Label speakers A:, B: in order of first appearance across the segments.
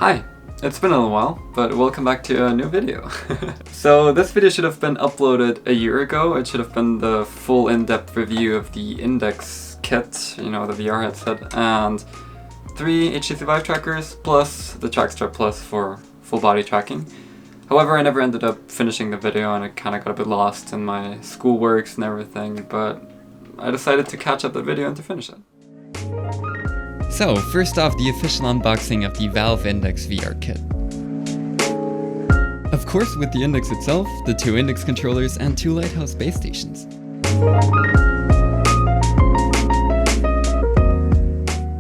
A: Hi, it's been a little while, but welcome back to a new video. So this video should have been uploaded a year ago. It should have been the full in-depth review of the Index kit, you know, the VR headset, and 3 HTC Vive trackers, plus the Trackstrap Plus for full body tracking. However, I never ended up finishing the video and it kind of got a bit lost in my schoolworks and everything, but I decided to catch up the video and to finish it.
B: So, first off, the official unboxing of the Valve Index VR kit. Of course, with the Index itself, the 2 Index controllers, and 2 Lighthouse base stations.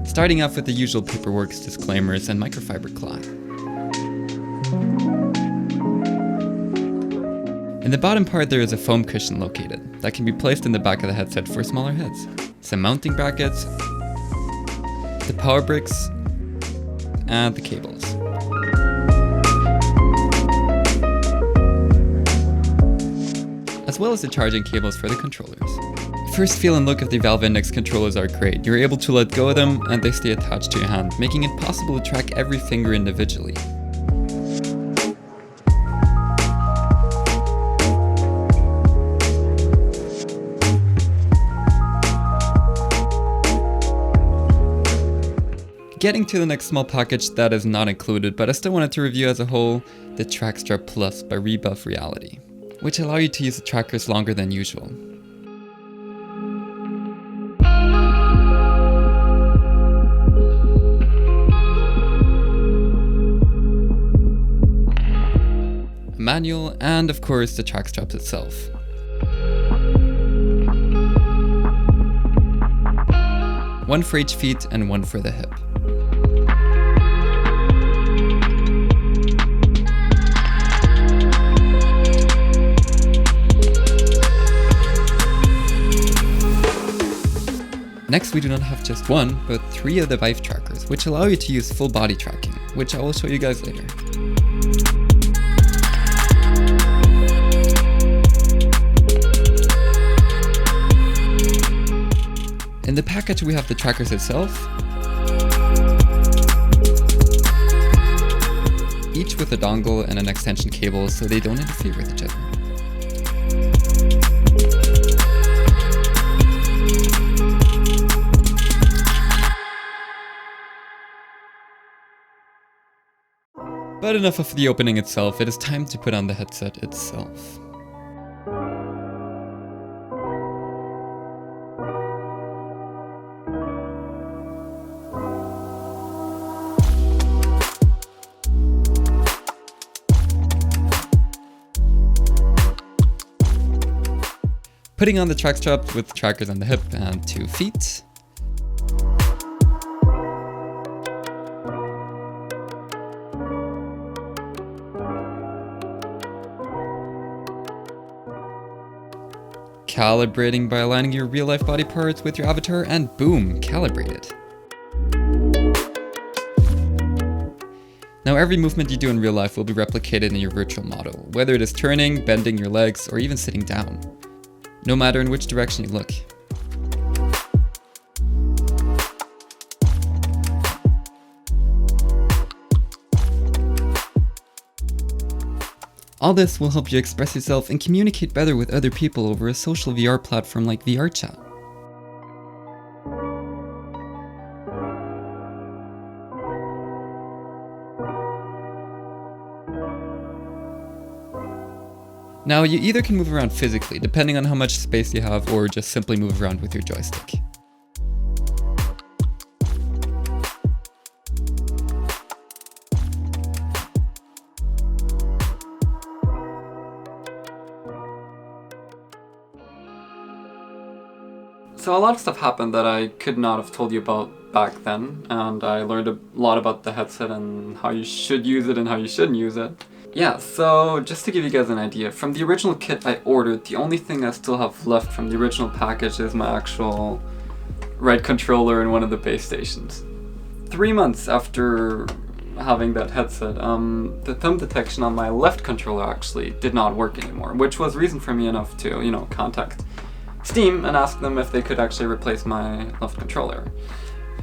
B: Starting off with the usual paperwork, disclaimers, and microfiber cloth. In the bottom part there is a foam cushion located, that can be placed in the back of the headset for smaller heads. Some mounting brackets, the power bricks, and the cables. As well as the charging cables for the controllers. First feel and look of the Valve Index controllers are great. You're able to let go of them and they stay attached to your hand, making it possible to track every finger individually. Getting to the next small package that is not included, but I still wanted to review as a whole, the Trackstrap Plus by Vive Reality, which allow you to use the trackers longer than usual. A manual, and of course the track straps itself. One for each feet and one for the hip. Next, we do not have just 1, but 3 of the Vive trackers, which allow you to use full body tracking, which I will show you guys later. In the package we have the trackers itself, each with a dongle and an extension cable so they don't interfere with each other. But enough of the opening itself, it is time to put on the headset itself. Putting on the track strap with trackers on the hip and 2 feet. Calibrating by aligning your real-life body parts with your avatar, and boom, calibrated. Now every movement you do in real life will be replicated in your virtual model, whether it is turning, bending your legs, or even sitting down. No matter in which direction you look. All this will help you express yourself and communicate better with other people over a social VR platform like VRChat. Now, you either can move around physically, depending on how much space you have, or just simply move around with your joystick.
A: So a lot of stuff happened that I could not have told you about back then, and I learned a lot about the headset and how you should use it and how you shouldn't use it. Yeah, so just to give you guys an idea, from the original kit I ordered, the only thing I still have left from the original package is my actual right controller and one of the base stations. 3 months after having that headset, the thumb detection on my left controller actually did not work anymore, which was reason for me enough to, contact Steam and ask them if they could actually replace my left controller.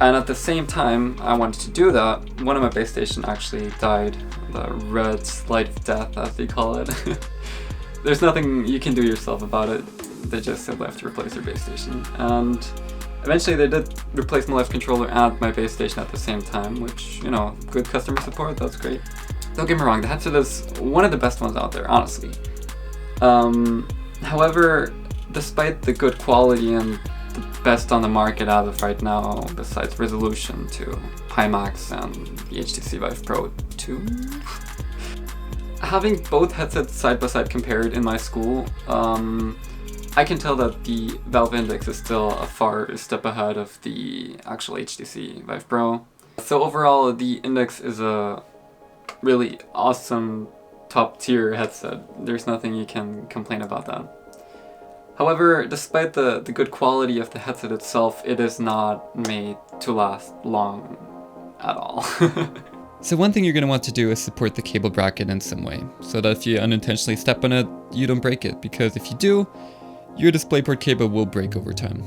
A: And at the same time I wanted to do that, one of my base station actually died. The red light of death, as they call it. There's nothing you can do yourself about it. They just simply have to replace their base station. And eventually they did replace my live controller and my base station at the same time, which, you know, good customer support, that's great. Don't get me wrong, the headset is one of the best ones out there, honestly. However, despite the good quality and the best on the market as of right now, besides resolution to Pimax and the HTC Vive Pro 2, having both headsets side by side compared in my school, I can tell that the Valve Index is still a far step ahead of the actual HTC Vive Pro. So overall, the Index is a really awesome top tier headset. There's nothing you can complain about that. However, despite the good quality of the headset itself, it is not made to last long at all.
B: So one thing you're going to want to do is support the cable bracket in some way, so that if you unintentionally step on it, you don't break it, because if you do, your DisplayPort cable will break over time.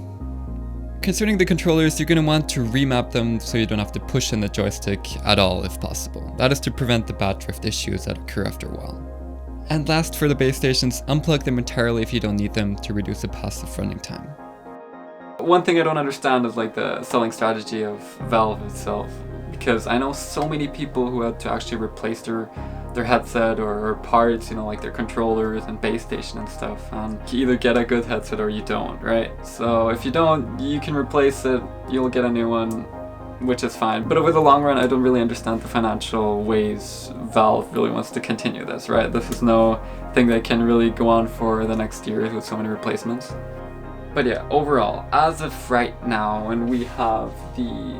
B: Concerning the controllers, you're going to want to remap them so you don't have to push in the joystick at all if possible. That is to prevent the bat drift issues that occur after a while. And last, for the base stations, unplug them entirely if you don't need them to reduce the passive running time.
A: One thing I don't understand is like the selling strategy of Valve itself, because I know so many people who had to actually replace their headset or parts, you know, like their controllers and base station and stuff, and you either get a good headset or you don't, right? So if you don't, you can replace it, you'll get a new one, which is fine. But over the long run, I don't really understand the financial ways Valve really wants to continue this, right? This is no thing that can really go on for the next years with so many replacements. But yeah, overall, as of right now, and we have the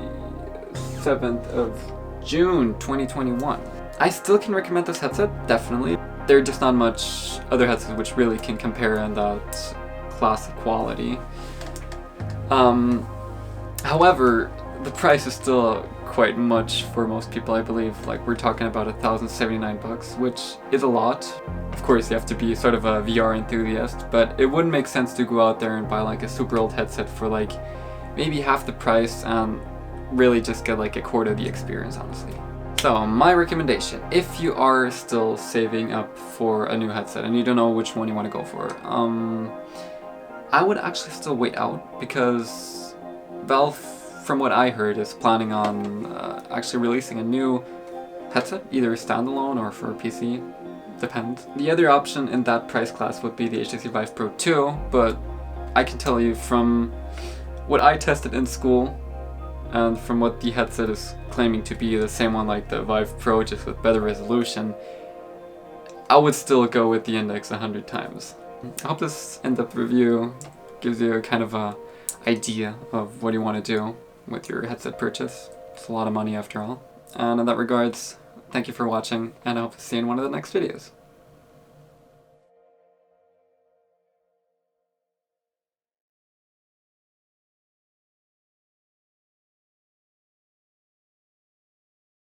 A: 7th of June 2021, I still can recommend this headset, definitely. There are just not much other headsets which really can compare in that classic quality. However, the price is still quite much for most people, I believe. Like, we're talking about $1,079, which is a lot. Of course, you have to be sort of a VR enthusiast, but it wouldn't make sense to go out there and buy like a super old headset for like maybe half the price and really just get like a quarter of the experience, honestly. So my recommendation, if you are still saving up for a new headset and you don't know which one you want to go for, I would actually still wait out, because Valve, from what I heard, is planning on actually releasing a new headset, either standalone or for PC, depends. The other option in that price class would be the HTC Vive Pro 2, but I can tell you from what I tested in school, and from what the headset is claiming to be the same one like the Vive Pro, just with better resolution, I would still go with the Index 100 times. I hope this in-depth review gives you a kind of a idea of what you want to do with your headset purchase. It's a lot of money after all. And in that regards, thank you for watching, and I hope to see you in one of the next videos.